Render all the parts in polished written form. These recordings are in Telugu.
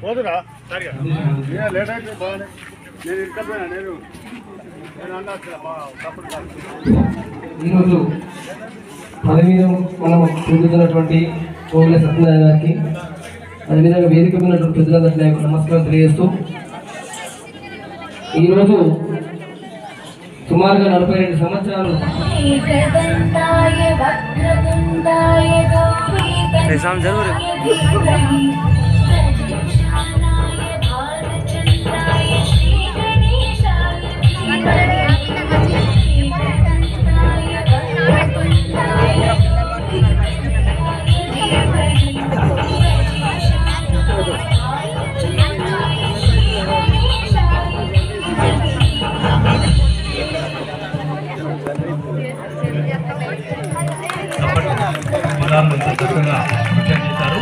పోదురా సరిగా లేట్ అయితే బాగానే నేను ఇరుకపోయినా నేను ఈరోజు పదవీలో మనం చూస్తున్నటువంటి కోవిల సత్యనారాయణ గారికి అదేవిధంగా వేదిక ఉన్నటువంటి పెద్దలందరికీ నమస్కారం తెలియజేస్తూ ఈరోజు సుమారుగా 42 సంవత్సరాలు చక్కగా నృత్యం చేశారు.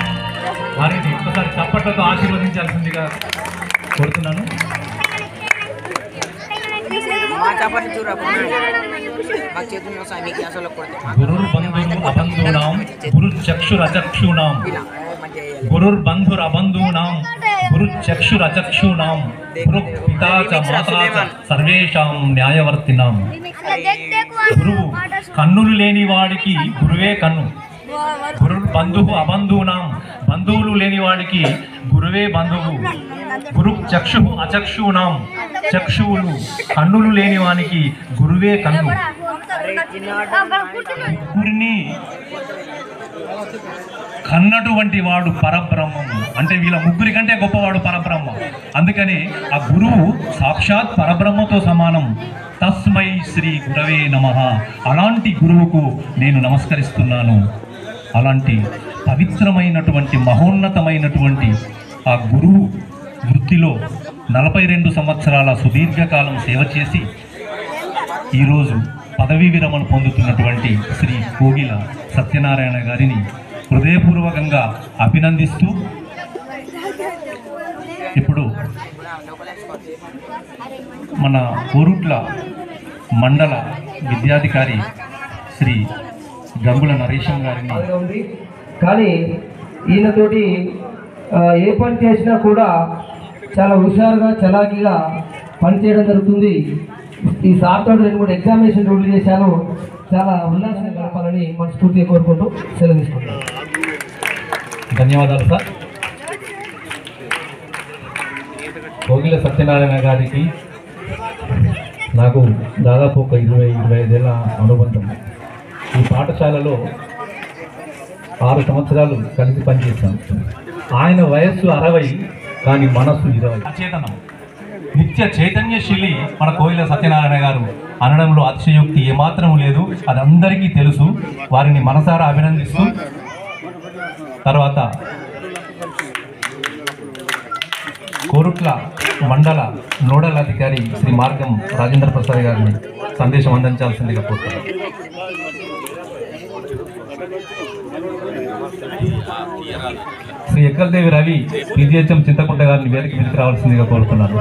వారిని ఒక్కసారి చప్పట్లతో ఆశీర్వదించాల్సిందిగా కోరుతున్నాను. గురుర్బంధురబంధూనాం గురుచక్షురచక్షూణాం గురుర్బంధురబంధూనాం గురుచక్షురచక్షూణాం గురు పితా చ మాతా చ సర్వేషాం న్యాయవర్తినాం. గురువు కన్నులు లేని వాడికి గురువే కన్ను. గురు బంధువు అబంధూనాం బంధువులు లేని వాడికి గురువే బంధువు. గురు చక్షు అచక్షూనాం చక్షువులు కన్నులు లేని వానికి గురువే కన్ను. గురిని కన్నటువంటి వాడు పరబ్రహ్మము. అంటే వీళ్ళ ముగ్గురి కంటే గొప్పవాడు పరబ్రహ్మ. అందుకని ఆ గురువు సాక్షాత్ పరబ్రహ్మతో సమానం. తస్మై శ్రీ గురవే నమః. అలాంటి గురువుకు నేను నమస్కరిస్తున్నాను. అలాంటి పవిత్రమైనటువంటి మహోన్నతమైనటువంటి ఆ గురువు వృత్తిలో 42 సంవత్సరాల సుదీర్ఘకాలం సేవ చేసి ఈరోజు పదవీ విరమణ పొందుతున్నటువంటి శ్రీ కోగిల సత్యనారాయణ గారిని హృదయపూర్వకంగా అభినందిస్తూ ఇప్పుడు మన కోరుట్ల మండల విద్యాధికారి శ్రీ గంగుల నరేశం గారిని కానీ ఈయనతోటి ఏ పని చేసినా కూడా చాలా హుషారుగా చలాకీగా పనిచేయడం జరుగుతుంది. ఈ సార్తో 2-3 ఎగ్జామినేషన్ రూల్ చేశాను. చాలా ఉల్లాసంగా గడపాలని మనస్ఫూర్తిగా కోరుకుంటూ సెలవు తీసుకుంటాను. ధన్యవాదాలు సార్. కోగిల సత్యనారాయణ గారికి నాకు దాదాపు ఒక 20-25 ఏళ్ళ అనుబంధం. ఈ పాఠశాలలో 6 సంవత్సరాలు కలిసి పనిచేస్తాను. ఆయన వయస్సు 60 కానీ మనస్సు 20. అచేతనం నిత్య చైతన్యశీలి మన కోగిల సత్యనారాయణ గారు అనడంలో అతిశయోక్తి ఏమాత్రం లేదు. అది అందరికీ తెలుసు. వారిని మనసారా అభినందిస్తూ తర్వాత కోరుట్ల మండల నోడల్ అధికారి శ్రీ మార్గం రాజేంద్ర ప్రసాద్ గారిని సందేశం అందించాల్సిందిగా కోరుతున్నాను. శ్రీ ఎక్కల్దేవి రవి పిజిహెచ్ఎం చింతకుంట గారిని వేదిక మీదకి రావాల్సిందిగా కోరుతున్నాను.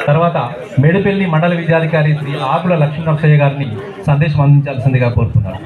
తర్వాత మేడిపల్లి మండల విద్యాధికారి శ్రీ ఆకుల లక్ష్మీనరసయ్య గారిని సందేశం అందించాల్సిందిగా కోరుతున్నాను.